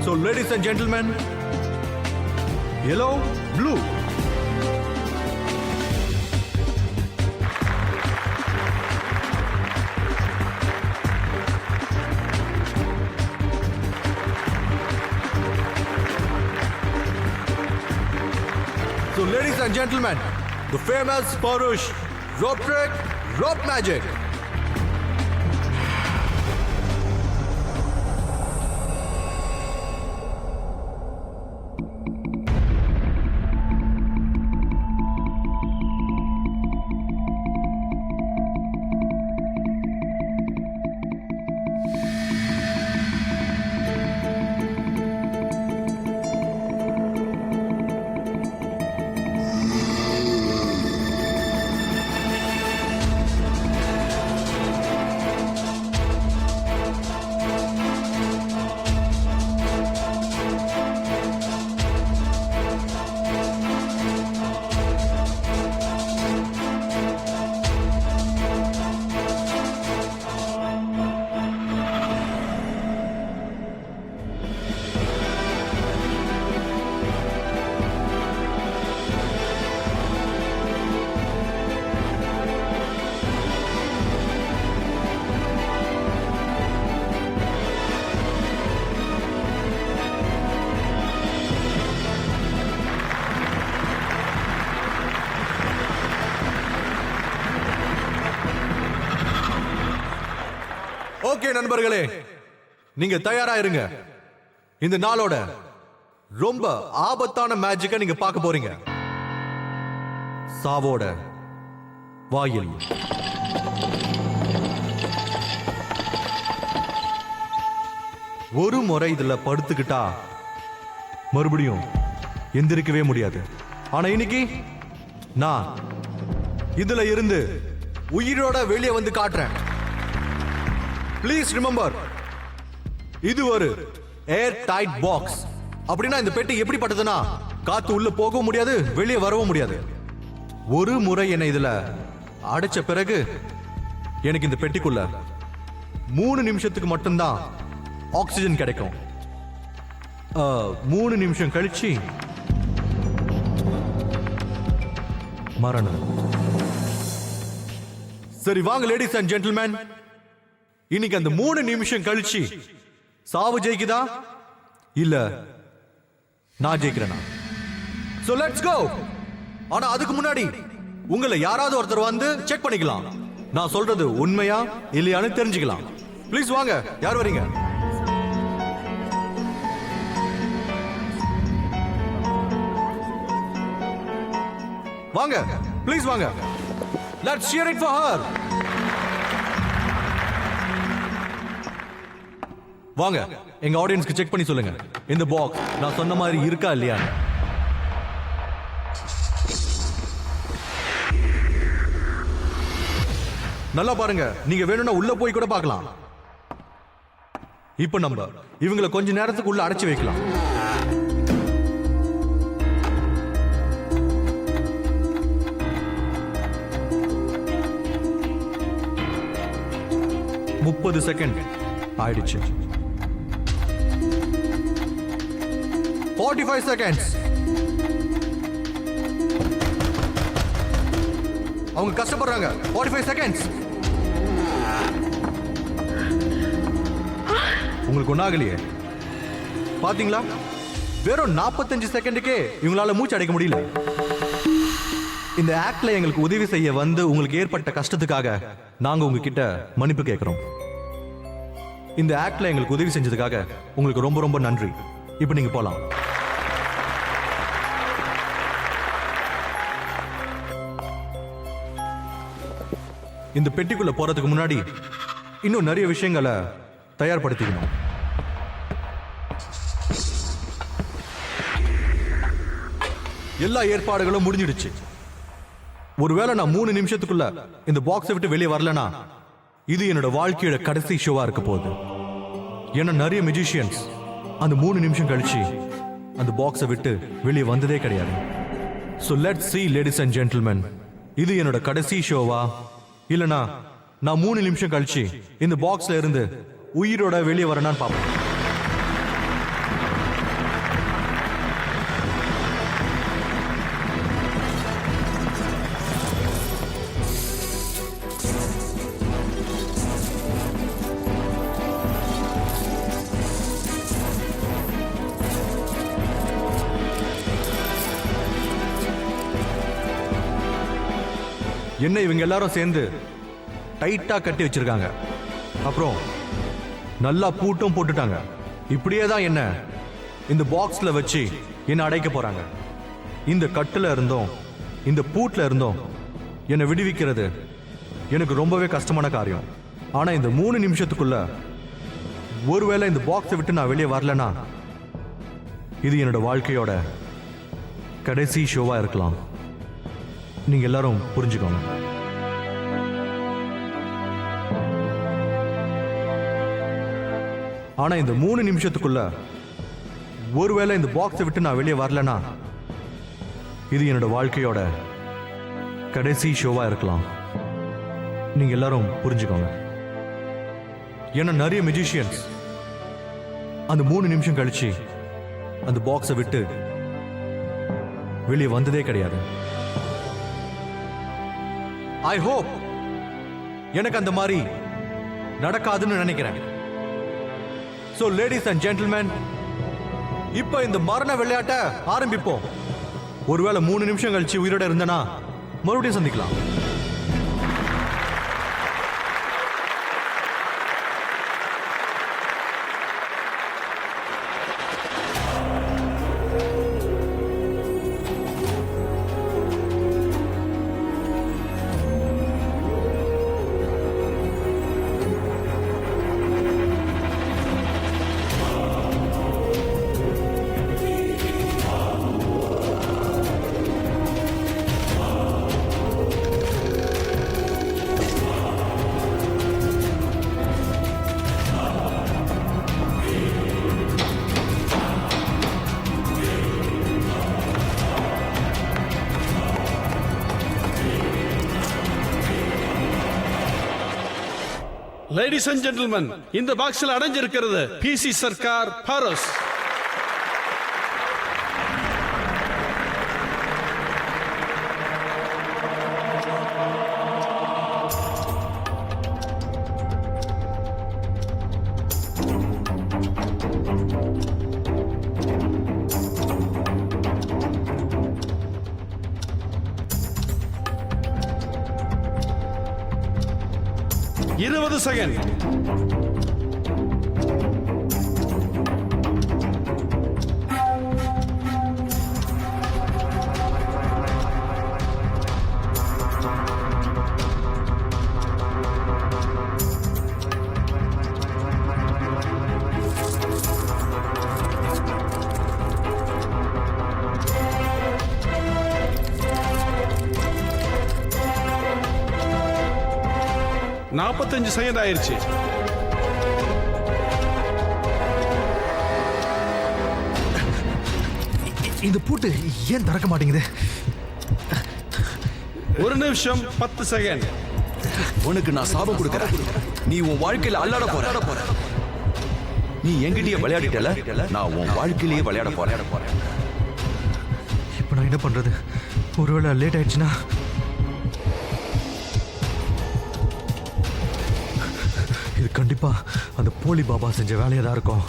So ladies and gentlemen, yellow, blue. So ladies and gentlemen, the famous Farush rope trick, rope magic. Okay நண்பர்களே, நீங்க தயாரா இருங்க. இந்த நாளோட ரொம்ப ஆபத்தான மேஜிக்கை நீங்க பார்க்க போறீங்க. சாவோட வாயில். ஒரு முறை இதுல படுத்துக்கிட்டா மறுபடியும் எந்திரிக்கவே முடியாது. ஆனா இன்னைக்கு நான் இதுல இருந்து உயிரோட வெளியே வந்து காட்டுறேன். ப்ளீஸ் ரிமெம்பர், இது ஒரு ஏர் டைட் பாக்ஸ். அப்படின்னா இந்த பெட்டி எப்படிப்பட்டதுன்னா, காத்து உள்ள போகவும் முடியாது, வெளியே வரவும் முடியாது. ஒரு முறை என்னை இதுல அடைச்ச பிறகு எனக்கு இந்த பெட்டிக்குள்ள 3 நிமிஷத்துக்கு மட்டும்தான் ஆக்சிஜன் கிடைக்கும். 3 நிமிஷம் கழிச்சு மரணம். சரி வாங்க லேடிஸ் அண்ட் ஜென்டில்மேன், இன்னைக்கு அந்த 3 நிமிஷம் கழிச்சு சாவு ஜெயிக்குதா இல்ல நான் ஜெயிக்கிறேனா? So let's go. ஆனா அதுக்கு முன்னாடி உங்களை யாராவது ஒருத்தர் வந்து செக் பண்ணிக்கலாம். நான் சொல்றது உண்மையா இல்லையான்னு தெரிஞ்சுக்கலாம். ப்ளீஸ் வாங்க, யார் வரீங்க? வாங்க, ப்ளீஸ் வாங்க. Let's cheer it for her. வாங்க, எங்க ஆடியன்ஸ்க்கு செக் பண்ணி சொல்லுங்க, இந்த பாக்ஸ் நான் சொன்ன மாதிரி இருக்கா இல்லையா? நல்லா பாருங்க, நீங்க வேணும்னா உள்ள போய் கூட பார்க்கலாம். இப்ப நம்ம இவங்களை கொஞ்ச நேரத்துக்கு உள்ள அடைச்சு வைக்கலாம். முப்பது செகண்ட் ஆயிடுச்சு. 45 seconds. அவங்க கஷ்டப்படுறாங்க. 45 seconds. உங்களுக்கு ஒண்ணாகலையே பாத்தீங்களா? வெறும் 45 செகண்டுக்கே இவங்களால மூச்சு அடைக்க முடியல. இந்த ஆக்ட்ல எங்களுக்கு உதவி செய்ய வந்து உங்களுக்கு ஏற்பட்ட கஷ்டத்துக்காக நாங்க உங்ககிட்ட மன்னிப்பு கேட்கிறோம். இந்த ஆக்ட்ல எங்களுக்கு உதவி செஞ்சதுக்காக உங்களுக்கு ரொம்ப ரொம்ப நன்றி. இப்போ நீங்க போலாம். இந்த பெட்டிக்குள்ள போறதுக்கு முன்னாடி இன்னும் நிறைய விஷயங்களை தயார்படுத்திக்கணும். எல்லா ஏற்பாடுகளும் முடிஞ்சிடுச்சு. ஒருவேளை நான் 3 நிமிஷத்துக்குள்ள இந்த பாக்ஸை விட்டு வெளியே வரலனா இது என்னோட வாழ்க்கையோட கடைசி ஷோவா இருக்க போகுது. ஏன்னா நிறைய மெஜிஷியன்ஸ் அந்த 3 நிமிஷம் கழிச்சு அந்த பாக்ஸை விட்டு வெளியே வந்ததே கிடையாது. So let's see ladies and gentlemen, இது என்னோட கடைசி ஷோவா இல்லனா நான் 3 நிமிஷம் கழிச்சு இந்த பாக்ஸ்ல இருந்து உயிரோட வெளியே வரேனான்னு பார்ப்போம். என்ன இவங்க எல்லாரும் சேர்ந்து டைட்டா கட்டி வச்சிருக்காங்க. அப்புறம் நல்லா பூட்டும் போட்டுட்டாங்க. இப்படியே தான் என்ன இந்த பாக்ஸ்ல வச்சு என்ன அடைக்க போறாங்க. இந்த கட்டுல இருந்தோம் இந்த பூட்ல இருந்தோம் என்னை விடுவிக்கிறது எனக்கு ரொம்பவே கஷ்டமான காரியம். ஆனா இந்த 3 நிமிஷத்துக்குள்ள ஒருவேளை இந்த பாக்ஸை விட்டு நான் வெளியே வரலனா இது என்னோட வாழ்க்கையோட கடைசி ஷோவா இருக்கலாம். நீங்க எல்லாரும் புரிஞ்சுக்கோங்க. ஆனா இந்த 3 நிமிஷத்துக்குள்ள ஒருவேளை இந்த பாக்ஸை விட்டு நான் வெளியே வரலனா இது என்னோட வாழ்க்கையோட கடைசி ஷோவா இருக்கலாம். நீங்க எல்லாரும் புரிஞ்சுக்கோங்க. ஏன்னா நிறைய மெஜிஷியன்ஸ் அந்த 3 நிமிஷம் கழிச்சு அந்த பாக்ஸை விட்டு வெளியே வந்ததே கிடையாது. ஐ ஹோப் எனக்கு அந்த மாதிரி நடக்காதுன்னு நினைக்கிறேன். So ladies and gentlemen, இப்ப இந்த மரண விளையாட்டை ஆரம்பிப்போம். ஒருவேளை 3 நிமிஷம் கழிச்சு உயிரோட இருந்தனா மறுபடியும் சந்திக்கலாம். லேடிஸ் அண்ட் ஜென்டில்மன், இந்த பாக்ஸில் அடைஞ்சிருக்கிறது பிசி சர்க்கார் பாரஸ். இருபது செகண்ட். நாற்பத்தஞ்சு செகண்ட் ஆயிருச்சு. இந்த பூட்டு ஏன் திறக்க மாட்டேங்குது? 1 நிமிஷம் 10 செகண்ட். உனக்கு நான் சாபம் கொடுக்கறேன். நீ உன் வாழ்க்கையில அல்லாட போற. நீ என்கிட்டயே விளையாடிட்டல, நான் உன் வாழ்க்கையிலேயே விளையாட போறேன். இப்போ நான் என்ன பண்றது? ஒருவேளை லேட் ஆயிடுச்சுன்னா இது கண்டிப்பா அந்த போலி பாபா செஞ்ச வேலையா தான் இருக்கும்.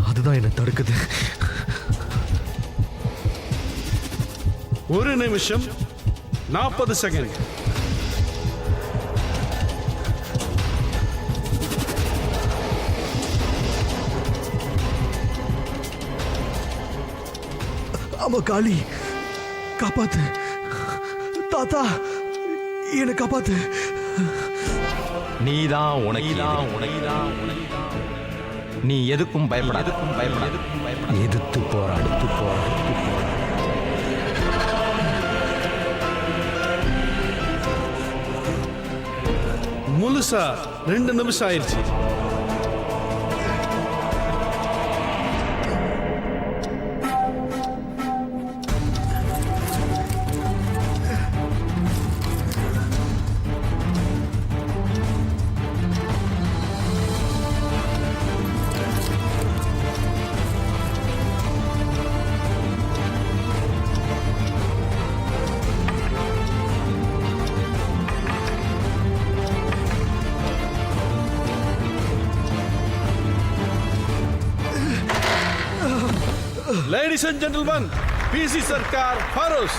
அதுதான் என்ன தடுக்குது. 1 நிமிஷம் 40 செகண்ட். அம்மா காளி காப்பாத்து, தாத்தா என்னை காப்பாத்து. நீதான் நீ எதுக்கும் பயப்படாத, எதிர்த்து போராடு. முழுசா 2 நிமிஷம் ஆயிடுச்சு. Ladies and gentlemen, PC Sarkar Farouz.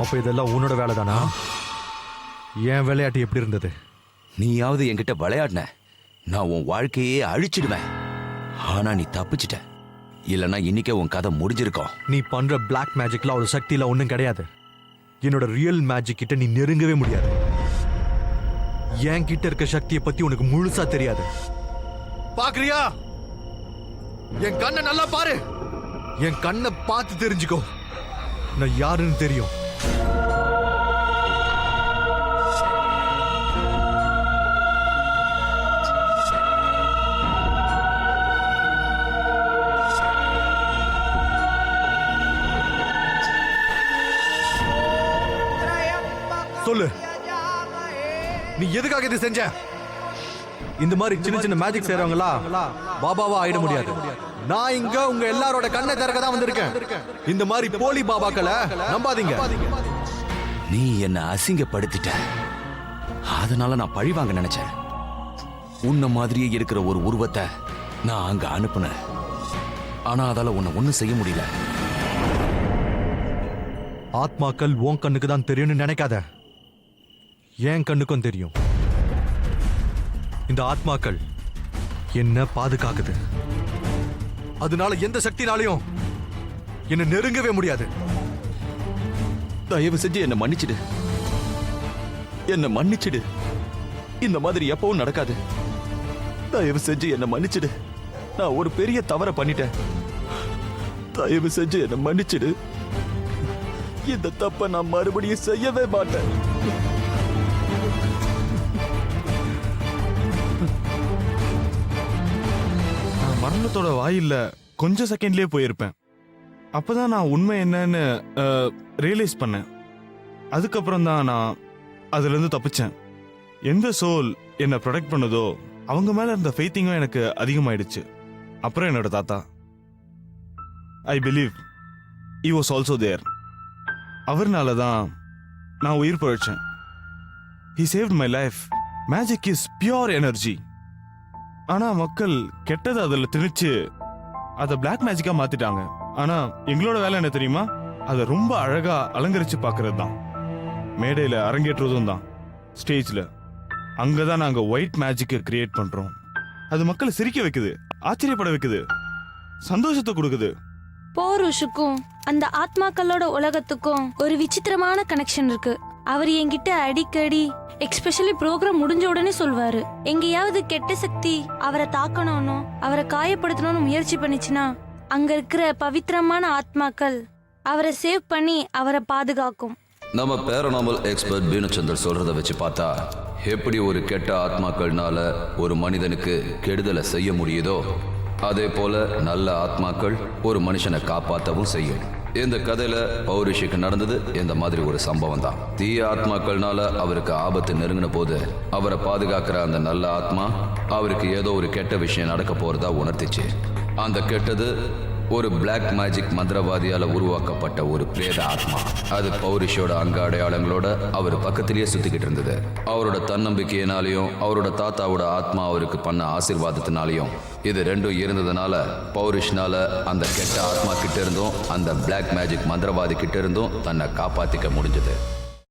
அப்ப இதெல்லாம் உன்னோட வேலை தானா? என் விளையாட்டு எப்படி இருந்தது? நீயாவது என்கிட்ட விளையாடின, நான் உன் வாழ்க்கையே அழிச்சிடுவேன். ஆனா நீ தப்பிச்சிட்ட. இல்லனா இன்னைக்கே உன் கதை முடிஞ்சிருக்கும். நீ பண்ற பிளாக் மேஜிக்ல ஒரு சக்தியில ஒன்றும் கிடையாது. என்னோட ரியல் மேஜிக் கிட்ட நீ நெருங்கவே முடியாது. என் கிட்ட இருக்க சக்தியை பத்தி உனக்கு முழுசா தெரியாது. பாக்குறியா? என் கண்ணை நல்லா பாரு. என் கண்ணை பார்த்து தெரிஞ்சுக்கோ, நான் யாருன்னு தெரியும். சொல்லு, நீ எதுக்காக இது செஞ்ச? இந்த மாதிரி சின்ன சின்ன மேஜிக் செய்றவங்களா பாபாவா ஆயிட முடியாது. நான் இங்க உங்க எல்லாரோட கண்ணை திறக்க தான் வந்திருக்கேன். இந்த மாதிரி போலி பாபாக்களை நம்பாதீங்க. நீ என்ன அசிங்கப்படுத்திட்ட, அதனால நான் பழி வாங்க நினைச்சேன். உன்ன மாதிரியே இருக்கிற ஒரு உருவத்தை நான் அங்க அனுப்புனேன். ஆனா அதால உன்னை ஒண்ணும் செய்ய முடியல. ஆத்மாக்கள் உன் கண்ணுக்கு தான் தெரியும்னு நினைக்காத, என் கண்ணுக்கும் தெரியும். இந்த ஆத்மாக்கள் என்ன பாதுகாக்குது. அதனால எந்த சக்தினாலையும் என்ன நெருங்கவே முடியாது. தயவு செஞ்சு என்ன மன்னிச்சிடு, என்ன மன்னிச்சிடு. இந்த மாதிரி எப்பவும் நடக்காது. தயவு செஞ்சு என்ன மன்னிச்சிடு. நான் ஒரு பெரிய தவறை பண்ணிட்டேன். தயவு செஞ்சு என்ன மன்னிச்சிடு. இந்த தப்பை நான் மறுபடியும் செய்யவே மாட்டேன். மரணத்தோட வாயில்ல கொஞ்சம் செகண்ட்லயே போயிருப்பேன். அப்பதான் நான் உண்மை என்னன்னு ரியலைஸ் பண்ணேன். அதுக்கப்புறம் தான் நான் அதுல இருந்து தப்பிச்சேன். எந்த சோல் என்னை ப்ரொடெக்ட் பண்ணுதோ அவங்க மேல இருந்த ஃபெய்த்திங்கும் எனக்கு அதிகமாயிடுச்சு. அப்புறம் என்னோட தாத்தா, I believe he was also there. அவர்னால தான் நான் உயிர் பழைச்சேன். he saved my life. magic is pure energy. ஆனா மக்கள் கெட்டதை அதுல திணிச்சு அதை பிளாக் மேஜிக்கா மாத்திட்டாங்க. ஆனா எங்களோட வேலை என்ன தெரியுமா? அதை ரொம்ப அழகா அலங்கரிச்சு பாக்குறது தான். மேடையில அரங்கேற்றுவதும் தான். ஸ்டேஜ்ல அங்கதான் நாங்க ஒயிட் மேஜிக்கை கிரியேட் பண்றோம். அது மக்களை சிரிக்க வைக்குது, ஆச்சரியப்பட வைக்குது, சந்தோஷத்தை கொடுக்குது. போருஷுக்கும் அந்த ஆத்மாக்களோட உலகத்துக்கும் ஒரு விசித்திரமான கனெக்ஷன் இருக்கு. அவர் என்கிட்ட அடிக்கடி எஸ்பெஷலி ப்ரோக்ராம் முடிஞ்ச உடனே சொல்வாரு, எங்கேயாவது கெட்ட சக்தி அவரை தாக்கணும்னு அவரை காயப்படுத்தணும்னு முயற்சி பண்ணிச்சுன்னா அங்க இருக்கிற பவித்திரமான ஆத்மாக்கள் அவரை சேவ் பண்ணி அவரை பாதுகாக்கும். நம்ம பேரனாமல் எக்ஸ்பர்ட் பீனச்சந்தர் சொல்றதை வச்சு பார்த்தா எப்படி ஒரு கெட்ட ஆத்மாக்கள்னால ஒரு மனிதனுக்கு கெடுதலை செய்ய முடியுதோ அதே போல நல்ல ஆத்மாக்கள் ஒரு மனுஷனை காப்பாற்றவும் செய்யும். இந்த கதையில பௌரிஷிக்கு நடந்தது இந்த மாதிரி ஒரு சம்பவம் தான். தீய ஆத்மாக்கள்னால அவருக்கு ஆபத்து நெருங்கின போது அவரை பாதுகாக்கிற அந்த நல்ல ஆத்மா அவருக்கு ஏதோ ஒரு கெட்ட விஷயம் நடக்க போறதா உணர்த்திச்சு. அந்த கெட்டது ஒரு பிளாக் மேஜிக் மந்திரவாதியால உருவாக்கப்பட்ட ஒரு பிரேத ஆத்மா. அது பௌரிஷோட அங்க அடையாளங்களோட அவர் பக்கத்திலேயே சுத்திக்கிட்டு இருந்தது. அவரோட தன்னம்பிக்கையினாலையும் அவரோட தாத்தாவோட ஆத்மா அவருக்கு பண்ண ஆசீர்வாதத்தினாலையும் இது ரெண்டும் இருந்ததுனால பௌரிஷ்னால அந்த கெட்ட ஆத்மா கிட்ட இருந்தும் அந்த பிளாக் மேஜிக் மந்திரவாதி கிட்ட இருந்தும் தன்னை காப்பாத்திக்க முடிஞ்சது.